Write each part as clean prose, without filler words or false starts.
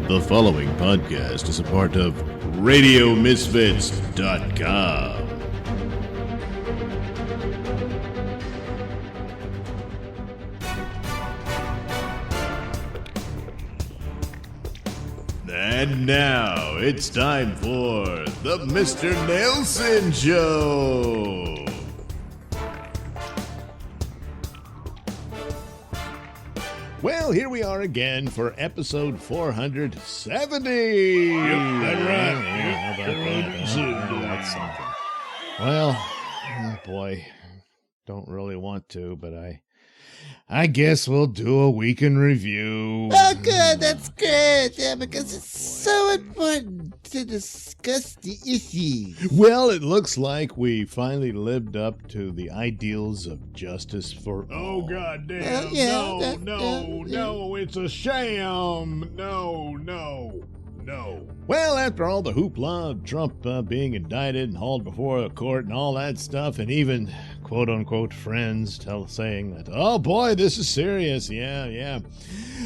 The following podcast is a part of RadioMisfits.com. And now it's time for the Mr. Nailsin Show. Well, here we are again for episode 470. Yep, that's right. That's something. Well, oh boy, don't really want to, but I guess we'll do a week in review. Oh, good. That's great. Yeah, because it's so important to discuss the issues. Well, it looks like we finally lived up to the ideals of justice for all. Oh, goddamn. No, it's a sham. No. Well, after all the hoopla of Trump being indicted and hauled before a court and all that stuff, and even quote-unquote friends saying that, oh boy, this is serious, yeah.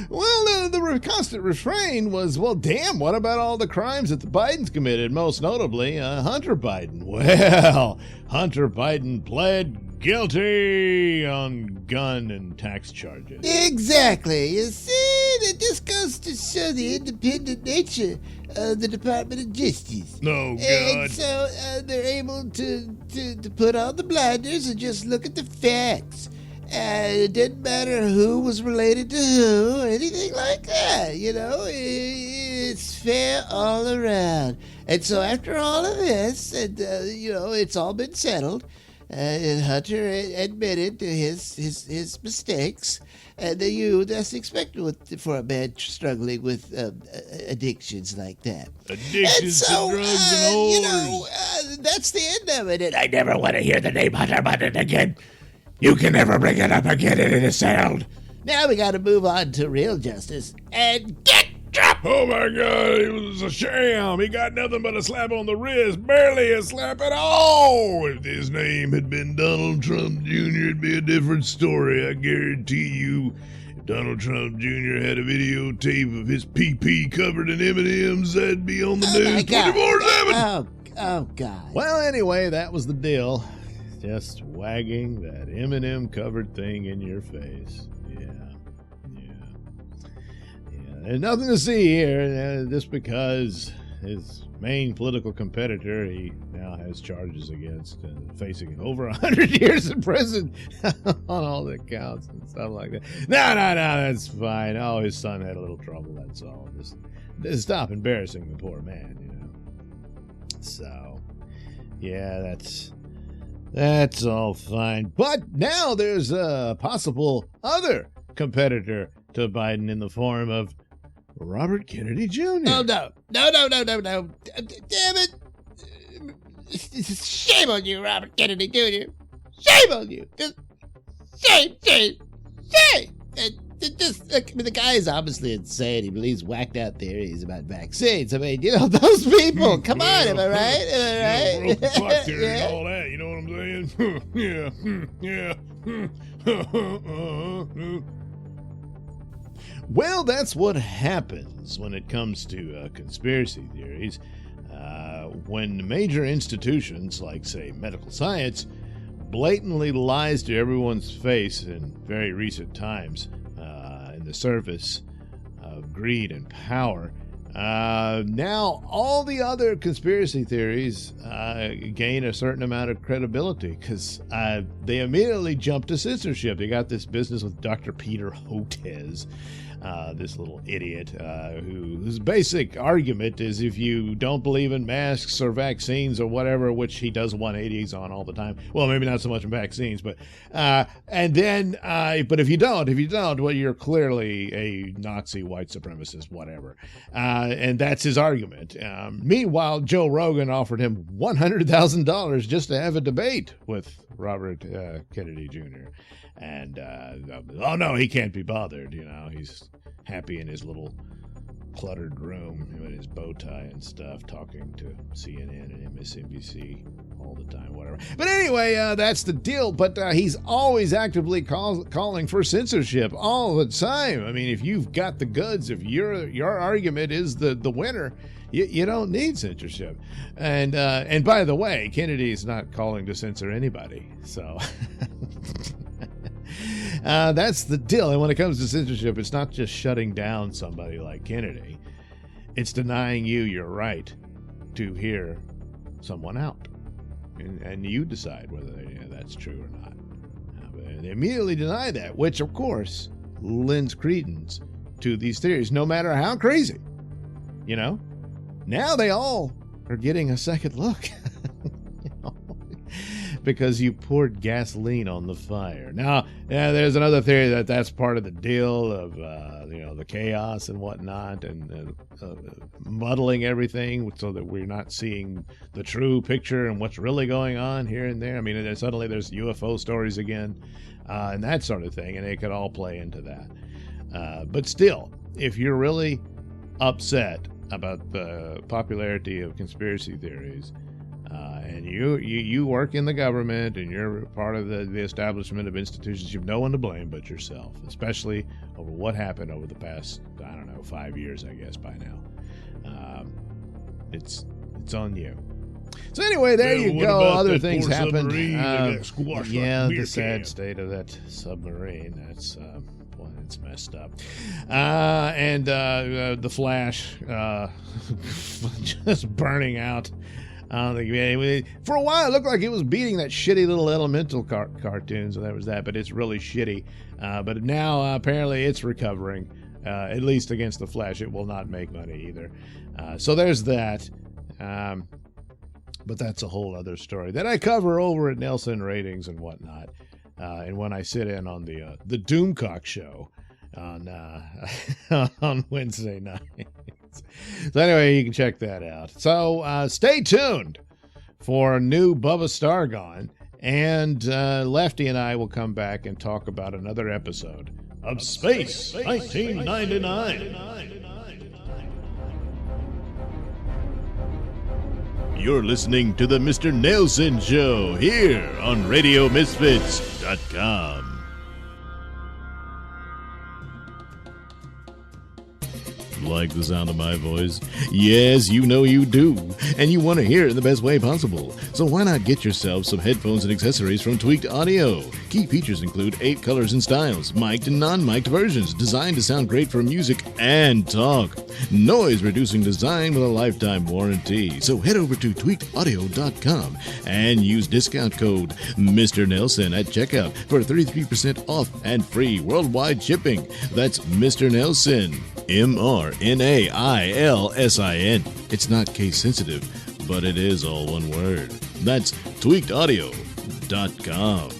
Well, the constant refrain was, well, damn, what about all the crimes that the Bidens committed, most notably Hunter Biden? Well, Hunter Biden pled guilty on gun and tax charges. Exactly. You see, that just goes to show the independent nature of the Department of Justice. Oh, God. And so they're able to put on the blinders and just look at the facts. It didn't matter who was related to who or anything like that, you know. It's fair all around. And so after all of this, and it's all been settled, and Hunter admitted to his mistakes, and that's expected for a man struggling with addictions like that. Addictions to drugs and whores. That's the end of it. And I never want to hear the name Hunter Biden again. You can never bring it up again, and it is settled. Now we got to move on to real justice and get Trump. Oh, my God, it was a sham. He got nothing but a slap on the wrist, barely a slap at all. If his name had been Donald Trump Jr., it'd be a different story, I guarantee you. If Donald Trump Jr. had a videotape of his pee-pee covered in M&Ms, that'd be on the news 24/7. Oh, God. Well, anyway, that was the deal. Just wagging that M&M covered thing in your face. Yeah. There's nothing to see here, just because his main political competitor, he now has charges against, facing over 100 years in prison on all the counts and stuff like that. No, that's fine. Oh, his son had a little trouble, that's all. Just stop embarrassing the poor man, So, yeah, that's all fine. But now there's a possible other competitor to Biden in the form of Robert Kennedy Jr. Oh, no. Damn it. Shame on you, Robert Kennedy Jr. Shame on you. Just shame. And the guy is obviously insane. He believes whacked out theories about vaccines. I mean, those people. Come on, am I right? Broke the clock theory and all that, you know what I'm saying? Yeah. Well, that's what happens when it comes to conspiracy theories. When major institutions, like, say, medical science, blatantly lies to everyone's face in very recent times in the service of greed and power, now all the other conspiracy theories gain a certain amount of credibility because they immediately jump to censorship. They got this business with Dr. Peter Hotez, this little idiot whose basic argument is if you don't believe in masks or vaccines or whatever, which he does 180s on all the time. Well, maybe not so much in vaccines, but but if you don't, well, you're clearly a Nazi, white supremacist, whatever. And that's his argument. Meanwhile, Joe Rogan offered him $100,000 just to have a debate with Robert Kennedy Jr. And, oh no, he can't be bothered, he's happy in his little cluttered room in his bow tie and stuff, talking to CNN and MSNBC all all the time, whatever. But anyway, that's the deal. But he's always actively calling for censorship all the time. I mean, if you've got the goods, if your argument is the winner, you don't need censorship. And by the way, Kennedy's not calling to censor anybody. So that's the deal. And when it comes to censorship, it's not just shutting down somebody like Kennedy. It's denying you your right to hear someone out. And you decide whether that's true or not. But they immediately deny that, which, of course, lends credence to these theories, no matter how crazy. You know? Now they all are getting a second look. Because you poured gasoline on the fire. Now, there's another theory that's part of the deal of, the chaos and whatnot, and muddling everything so that we're not seeing the true picture and what's really going on here and there. I mean, suddenly there's UFO stories again, and that sort of thing, and it could all play into that. But still, if you're really upset about the popularity of conspiracy theories, and you work in the government and you're part of the establishment of institutions, you've no one to blame but yourself, especially over what happened over the past, 5 years, I guess, by now. It's on you. So anyway, there you go. Other things happened. The sad state of that submarine. That's it's messed up. And the Flash just burning out. For a while, it looked like it was beating that shitty little Elemental cartoon, so there was that, but it's really shitty. But now, apparently, it's recovering, at least against the Flash. It will not make money either. So there's that. But that's a whole other story that I cover over at Nailsin Ratings and whatnot. And when I sit in on the Doomcock show on Wednesday night. So anyway, you can check that out. So stay tuned for a new Bubba Stargone, and Lefty and I will come back and talk about another episode of Space 1999. You're listening to the Mr. Nailsin Show here on RadioMisfits.com. Like the sound of my voice? Yes, you know you do. And you want to hear it in the best way possible. So why not get yourself some headphones and accessories from Tweaked Audio? Key features include 8 colors and styles, mic'd and non-mic'd versions, designed to sound great for music and talk. Noise-reducing design with a lifetime warranty. So head over to tweakedaudio.com and use discount code Mr. Nailsin at checkout for 33% off and free worldwide shipping. That's Mr. Nailsin. MRNAILSIN. It's not case sensitive, but it is all one word. That's tweakedaudio.com.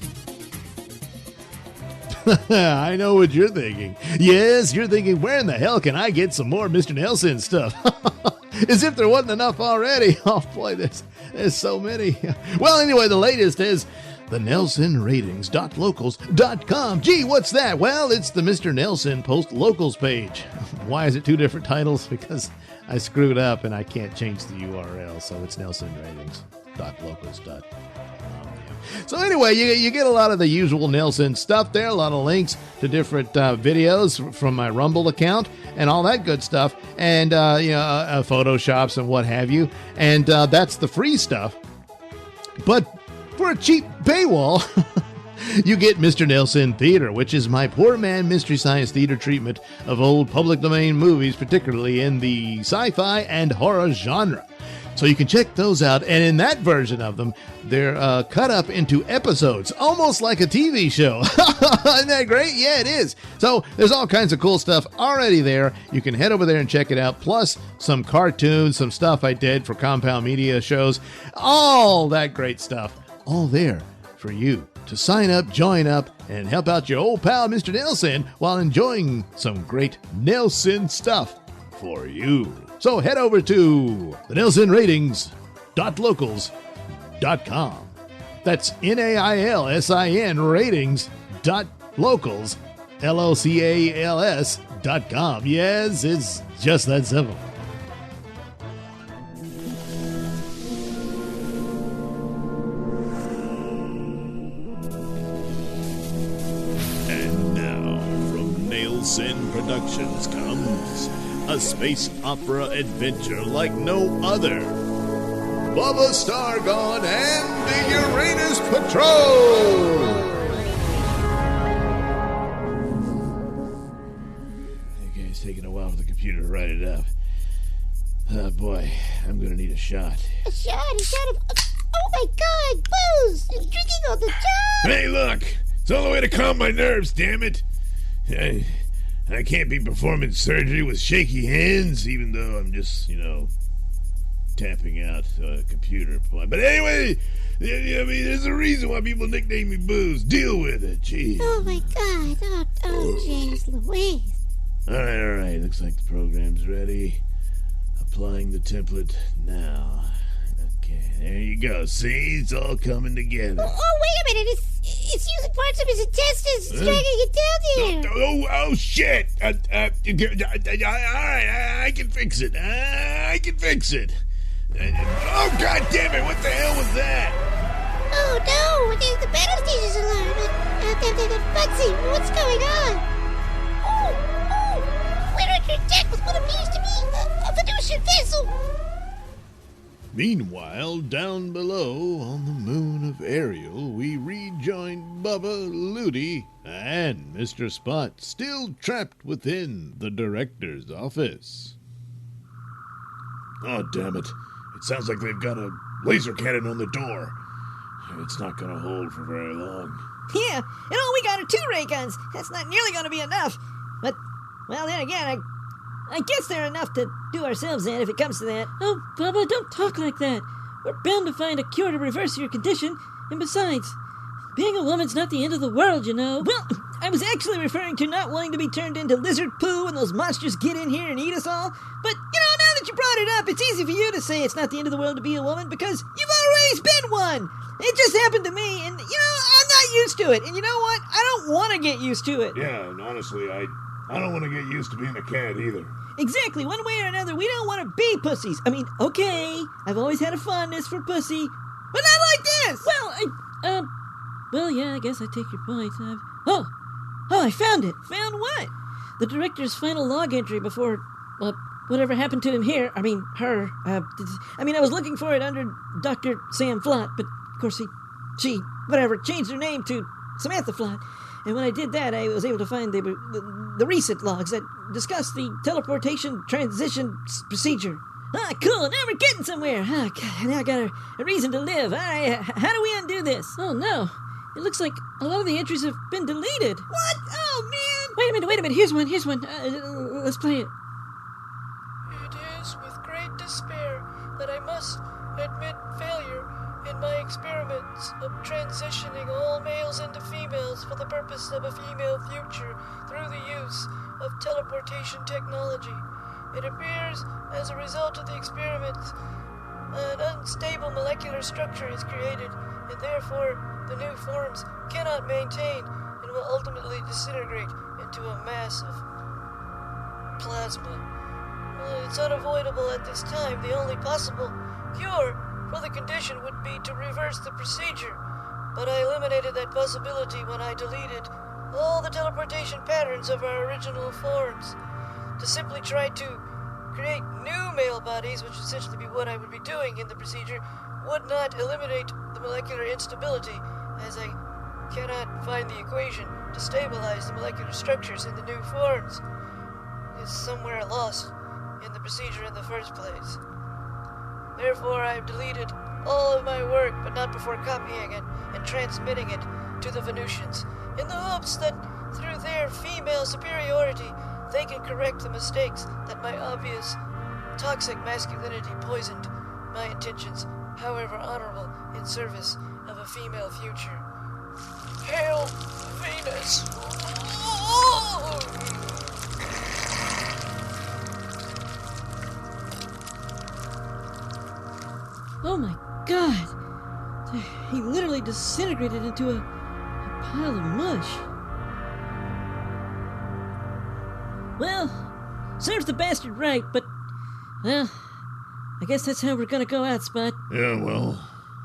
I know what you're thinking. Yes, you're thinking, where in the hell can I get some more Mr. Nailsin stuff? As if there wasn't enough already. Oh boy, there's so many. Well, anyway, the latest is the NailsinRatings.locals.com. Gee, what's that? Well, it's the Mr. Nailsin Post Locals page. Why is it 2 different titles? Because I screwed up and I can't change the URL, so it's NailsinRatings.locals.com. So anyway, you get a lot of the usual Nailsin stuff there, a lot of links to different videos from my Rumble account and all that good stuff, and Photoshops and what have you, and that's the free stuff. But for a cheap paywall, you get Mr. Nailsin Theater, which is my poor man Mystery Science Theater treatment of old public domain movies, particularly in the sci-fi and horror genre. So you can check those out, and in that version of them, they're cut up into episodes, almost like a TV show. Isn't that great? Yeah, it is. So there's all kinds of cool stuff already there. You can head over there and check it out, plus some cartoons, some stuff I did for Compound Media shows, all that great stuff, all there for you to sign up, join up, and help out your old pal, Mr. Nailsin, while enjoying some great Nailsin stuff for you. So head over to the NailsinRatings.locals.com. That's NailSin ratings.locals, LOCALS.com. Yes, it's just that simple. Nailsin Productions comes a space opera adventure like no other. Bubba Stargone and the Uranus Patrol! Okay, it's taking a while for the computer to write it up. Oh boy, I'm gonna need a shot. A shot? Oh my God, booze! You're drinking all the time! Hey, look! It's the only way to calm my nerves, damn it! I can't be performing surgery with shaky hands, even though I'm just, tapping out a computer. But anyway, I mean, there's a reason why people nickname me Booze. Deal with it, jeez. Oh my God, oh, James Louise. All right. Looks like the program's ready. Applying the template now. Okay, there you go. See, it's all coming together. Oh, wait a minute. It's using parts of his intestines. It's dragging it down here. Oh, shit! All right, I can fix it. Oh, God damn it, what the hell was that? Oh, no, the battle station's alarm. Bugsy, what's going on? Oh, we're under attack with what appears to be a Venusian vessel. Meanwhile, down below on the moon of Ariel, we rejoin Bubba, Ludi, and Mr. Spot, still trapped within the director's office. Oh, damn it. It sounds like they've got a laser cannon on the door. It's not gonna hold for very long. Yeah, and all we got are 2 ray guns. That's not nearly gonna be enough. But, well, then again, I guess they're enough to do ourselves in if it comes to that. Oh, Bubba, don't talk like that. We're bound to find a cure to reverse your condition. And besides, being a woman's not the end of the world, you know. Well, I was actually referring to not wanting to be turned into lizard poo when those monsters get in here and eat us all. But, now that you brought it up, it's easy for you to say it's not the end of the world to be a woman because you've always been one. It just happened to me, and, I'm not used to it. And you know what? I don't want to get used to it. Yeah, and honestly, I don't want to get used to being a cat either. Exactly. One way or another, we don't want to be pussies. I mean, okay, I've always had a fondness for pussy, but not like this. Well, yeah, I guess I take your point. Oh, I found it. Found what? The director's final log entry before, whatever happened to him here. I mean, her. I was looking for it under Dr. Sam Flott, but of course she, changed her name to Samantha Flott. And when I did that, I was able to find the recent logs that discuss the teleportation transition procedure. Ah, cool. Now we're getting somewhere. Ah, God, now I got a reason to live. All right, how do we undo this? Oh, no. It looks like a lot of the entries have been deleted. What? Oh, man. Wait a minute. Here's one. Let's play it. It is with great despair that I must admit failure in my experiments of transitioning all males into females for the purpose of a female future through the use of teleportation technology. It appears, as a result of the experiments, an unstable molecular structure is created, and therefore the new forms cannot maintain and will ultimately disintegrate into a mass of plasma. Well, it's unavoidable at this time. The only possible cure for the condition would be to reverse the procedure, but I eliminated that possibility when I deleted all the teleportation patterns of our original forms. To simply try to create new male bodies, which would essentially be what I would be doing in the procedure, would not eliminate the molecular instability, as I cannot find the equation to stabilize the molecular structures in the new forms. It's somewhere lost in the procedure in the first place. Therefore, I have deleted all of my work, but not before copying it and transmitting it to the Venusians, in the hopes that through their female superiority, they can correct the mistakes that my obvious toxic masculinity poisoned my intentions, however honorable, in service of a female future. Hail Venus! Oh! Oh my God! He literally disintegrated into a pile of mush. Well, serves the bastard right, but, well, I guess that's how we're gonna go out, Spot. Yeah, well,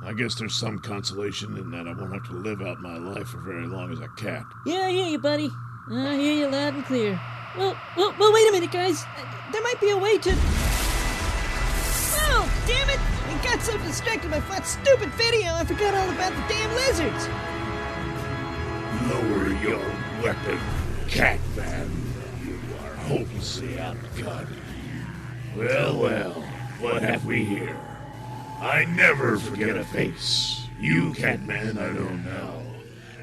I guess there's some consolation in that I won't have to live out my life for very long as a cat. Yeah, I hear you, buddy. I hear you loud and clear. Well, wait a minute, guys. There might be a way to... Oh, damn it! I got so distracted by that stupid video, I forgot all about the damn lizards. Lower your weapon, Catman. You are hopelessly outgunned. Well, what have we here? I never forget a face. You, Catman, I don't know.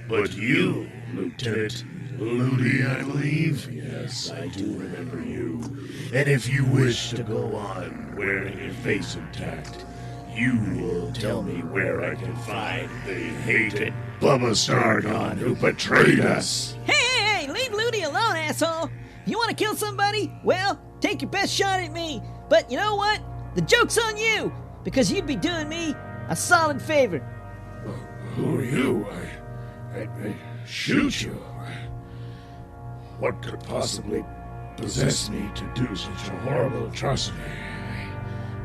But you, Lieutenant Ludi, I believe? Yes, I do remember you. And if you wish to go on wearing your face intact, you will tell me where I can find the hated Bubba Stargon who betrayed us. Hey, leave Ludi alone, asshole. You want to kill somebody? Well, take your best shot at me. But you know what? The joke's on you, because you'd be doing me a solid favor. Who are you? I shoot you. What could possibly possess me to do such a horrible atrocity?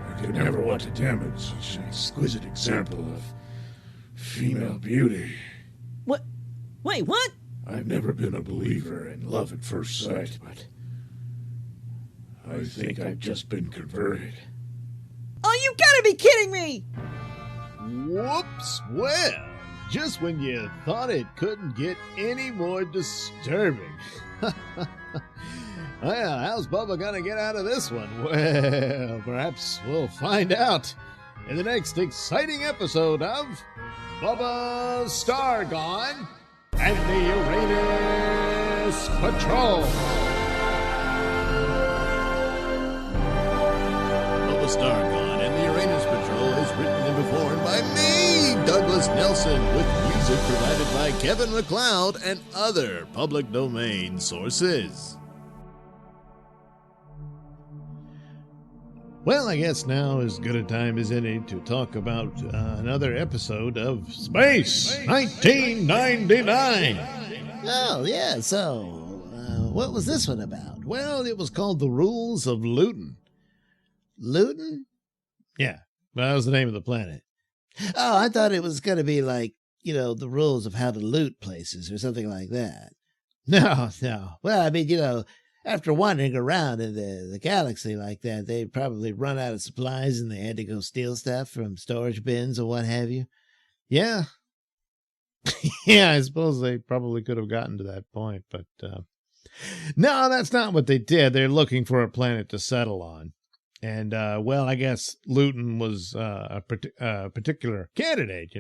I could never want to damage such an exquisite example of female beauty. What? Wait, what? I've never been a believer in love at first sight, but I think I've just been converted. Oh, you gotta be kidding me! Whoops. Well, just when you thought it couldn't get any more disturbing. Well, how's Bubba gonna get out of this one? Well, perhaps we'll find out in the next exciting episode of Bubba Stargon and the Uranus Patrol. Bubba Stargon and the Uranus Patrol is written and performed by me, Douglas Nailsin, with music provided by Kevin MacLeod and other public domain sources. Well, I guess now is as good a time as any to talk about another episode of Space 1999. Oh, yeah, so, what was this one about? Well, it was called The Rules of Luton. Luton? Yeah, that was the name of the planet. Oh, I thought it was going to be like, the rules of how to loot places or something like that. No. Well, I mean, after wandering around in the galaxy like that, they'd probably run out of supplies and they had to go steal stuff from storage bins or what have you. Yeah. Yeah, I suppose they probably could have gotten to that point, but no, that's not what they did. They're looking for a planet to settle on. And, well, I guess Luton was a particular candidate,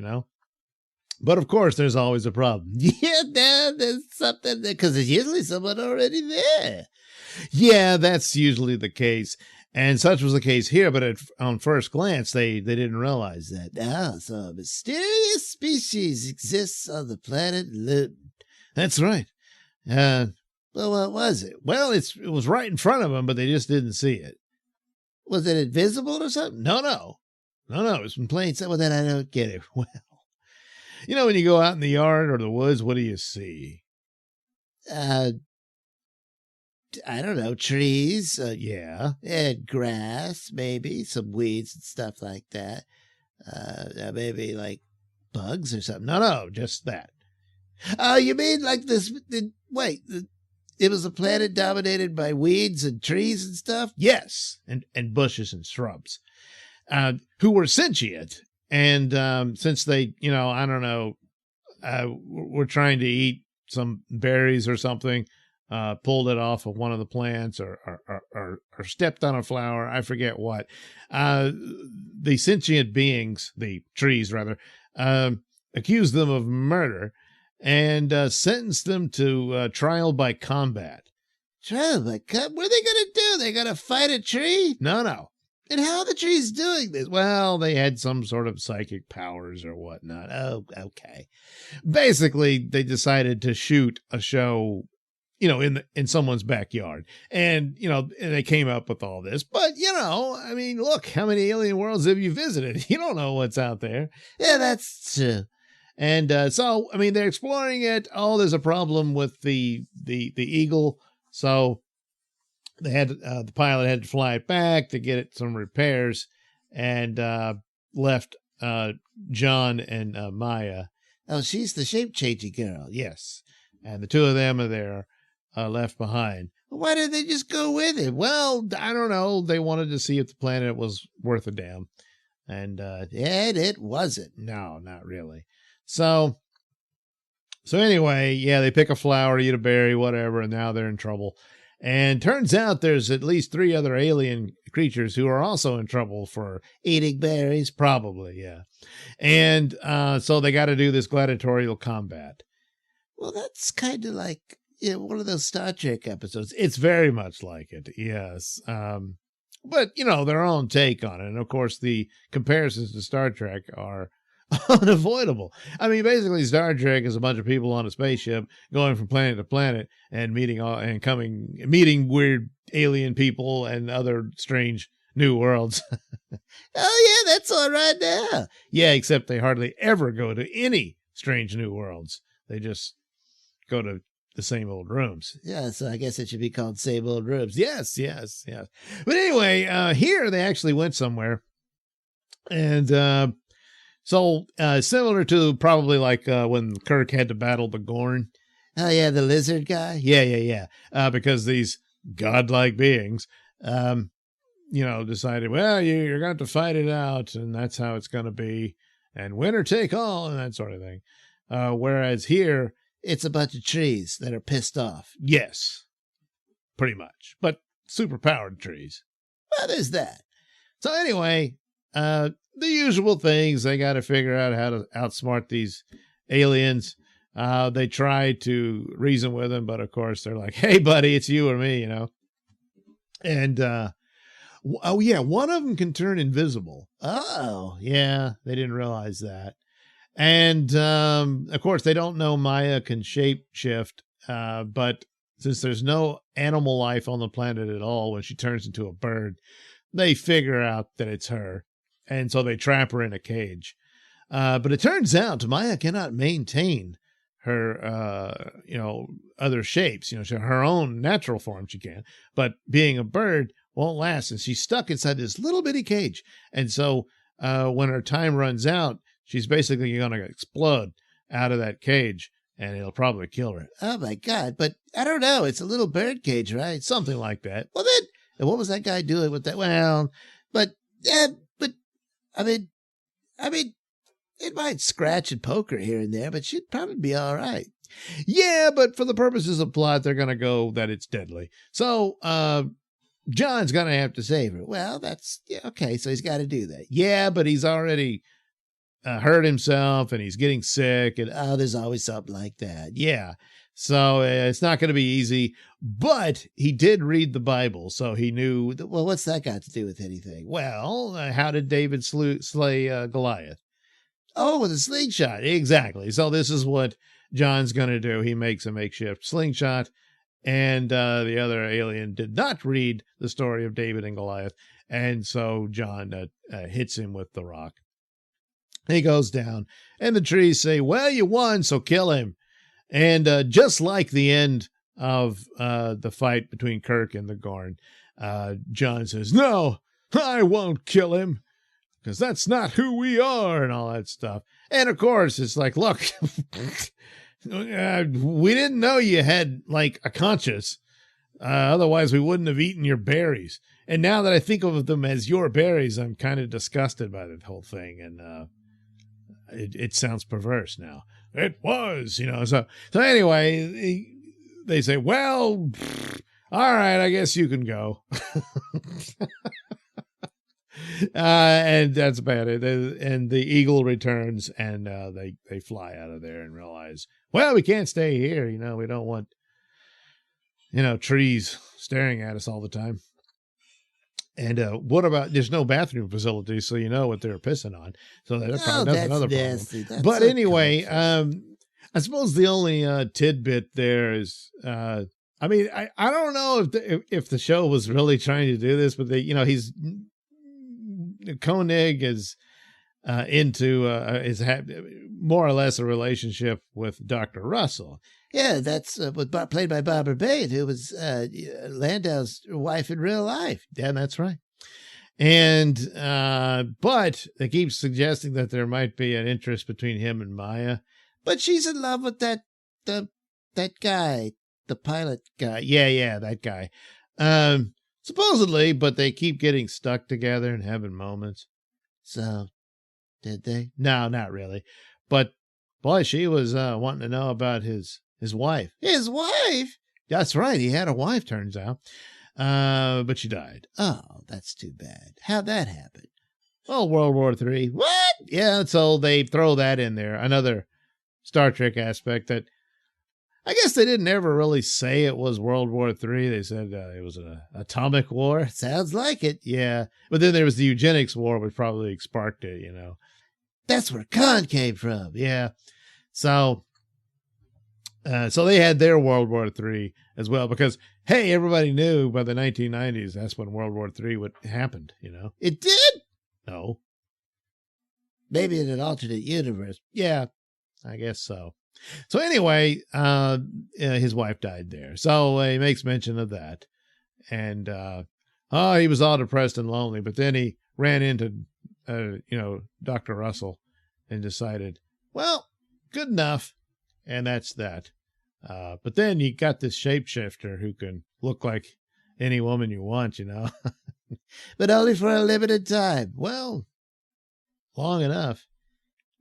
But, of course, there's always a problem. Yeah, there's something there, because there's usually someone already there. Yeah, that's usually the case. And such was the case here, but on first glance, they didn't realize that. Ah, so a mysterious species exists on the planet Luton. That's right. Well, what was it? Well, it was right in front of them, but they just didn't see it. Was it invisible or something? No. It was in plain sight. Well, then I don't get it. Well, when you go out in the yard or the woods, what do you see? I don't know, trees. Yeah. And grass, maybe, some weeds and stuff like that. Maybe like bugs or something. No, just that. Oh, you mean like this? It was a planet dominated by weeds and trees and stuff? Yes, and bushes and shrubs, who were sentient. And since they, I don't know, were trying to eat some berries or something, pulled it off of one of the plants or stepped on a flower, I forget what. The sentient beings, the trees rather, accused them of murder and sentenced them to trial by combat. Trial by combat? What are they going to do? They going to fight a tree? No. And how are the trees doing this? Well, they had some sort of psychic powers or whatnot. Oh, okay. Basically, they decided to shoot a show, in someone's backyard. And, and they came up with all this. But, look, how many alien worlds have you visited? You don't know what's out there. Yeah, that's true. And so, they're exploring it. Oh, there's a problem with the Eagle. So they had the pilot had to fly it back to get it some repairs, and left John and Maya. Oh, she's the shape-changing girl. Yes, and the two of them are there left behind. Why didn't they just go with him? Well, I don't know. They wanted to see if the planet was worth a damn. And it wasn't. no, not really. So anyway, yeah, they pick a flower, eat a berry, whatever, and now they're in trouble. And turns out there's at least 3 other alien creatures who are also in trouble for Eating berries. probably, yeah. And so they got to do this gladiatorial combat. Well, that's kind of like one of those Star Trek episodes. It's very much like it, yes. But, their own take on it. And, of course, the comparisons to Star Trek are unavoidable. I mean, basically, Star Trek is a bunch of people on a spaceship going from planet to planet and meeting weird alien people and other strange new worlds. Oh, yeah, that's all right now. Yeah, except they hardly ever go to any strange new worlds. They just go to the same old rooms. Yeah, so I guess it should be called Same Old Rooms. Yes. But anyway, here they actually went somewhere. And so similar to probably like when Kirk had to battle the Gorn. Oh, yeah, the lizard guy? Yeah. Because these godlike beings, decided, well, you're going to have to fight it out, and that's how it's going to be, and winner take all, and that sort of thing. Whereas here, it's a bunch of trees that are pissed off. yes, pretty much, but super powered trees. Well, there's that. So anyway, the usual things, they got to figure out how to outsmart these aliens. They try to reason with them, but of course they're like, hey, buddy, it's you or me, And, oh, yeah, one of them can turn invisible. Oh, Yeah, they didn't realize that. And, of course, they don't know Maya can shape shift, but since there's no animal life on the planet at all when she turns into a bird, they figure out that it's her. And so they trap her in a cage. But it turns out Maya cannot maintain her, other shapes. Her own natural form she can. But being a bird won't last. And she's stuck inside this little bitty cage. And so when her time runs out, she's basically going to explode out of that cage. And it'll probably kill her. Oh, my God. But I don't know. It's a little bird cage, right? Something like that. Well, then, what was that guy doing with that? Well, I mean, it might scratch and poke her here and there, but she'd probably be all right. Yeah, but for the purposes of plot, they're going to go that it's deadly. So, John's going to have to save her. Well, okay, so he's got to do that. Yeah, but he's already hurt himself and he's getting sick. And there's always something like that. yeah, so it's not going to be easy. But he did read the Bible, so he knew. Well, what's that got to do with anything? Well, how did David slay Goliath? Oh, with a slingshot. Exactly. So this is what John's going to do. He makes a makeshift slingshot, and the other alien did not read the story of David and Goliath, and so John hits him with the rock. He goes down, and the trees say, well, you won, so kill him. And just like the end of the fight between Kirk and the Gorn, John says, no, I won't kill him, because that's not who we are, and all that stuff. And of course, it's like, look, we didn't know you had like a conscience. Otherwise, we wouldn't have eaten your berries. And now that I think of them as your berries, I'm kind of disgusted by the whole thing. And it sounds perverse now. It was, So anyway, they say, well, all right, I guess you can go. And that's about it. And the eagle returns, and they fly out of there and realize, well, we can't stay here. We don't want, trees staring at us all the time. And what about, there's no bathroom facilities, so you know what they're pissing on. So that's another problem. But anyway, I suppose the only tidbit there is, I don't know if the show was really trying to do this, but he's Koenig is more or less a relationship with Dr. Russell. Yeah, that's played by Barbara Bain, who was Landau's wife in real life. Yeah, that's right. And but they keep suggesting that there might be an interest between him and Maya. But she's in love with that guy, The pilot guy. Yeah, that guy. Supposedly, but they keep getting stuck together and having moments. So, did they? No, not really. But boy, she was wanting to know about his wife. His wife? That's right. He had a wife, turns out. But she died. Oh, that's too bad. How'd that happen? Well, World War III. What? Yeah, so they throw that in there. Another Star Trek aspect that I guess they didn't ever really say it was World War III. They said it was an atomic war. Sounds like it. Yeah. But then there was the eugenics war, which probably sparked it, you know. That's where Khan came from. Yeah. So they had their World War III as well because, hey, everybody knew by the 1990s that's when World War III happened, you know. It did? No. Maybe in an alternate universe. Yeah, I guess so. So anyway, his wife died there. So he makes mention of that. And, he was all depressed and lonely, but then he ran into, Dr. Russell and decided, well, good enough. And that's that. But then you got this shapeshifter who can look like any woman you want, you know, but only for a limited time. Well, long enough.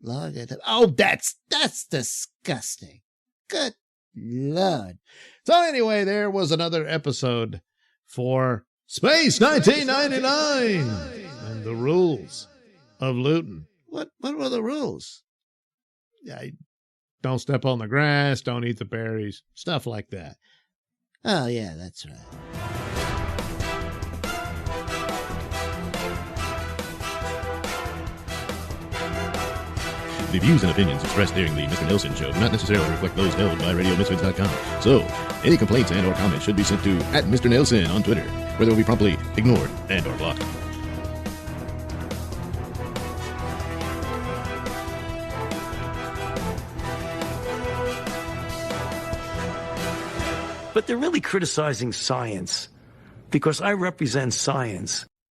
Long enough. Oh, that's disgusting. Good Lord. So anyway, there was another episode for Space 1999 and the Rules of Luton. What were the rules? Don't step on the grass, don't eat the berries, stuff like that. Oh, yeah, that's right. The views and opinions expressed during the Mr. Nailsin show do not necessarily reflect those held by RadioMisfits.com. So, any complaints and or comments should be sent to @Mr. Nailsin on Twitter, where they will be promptly ignored and or blocked. But they're really criticizing science because I represent science.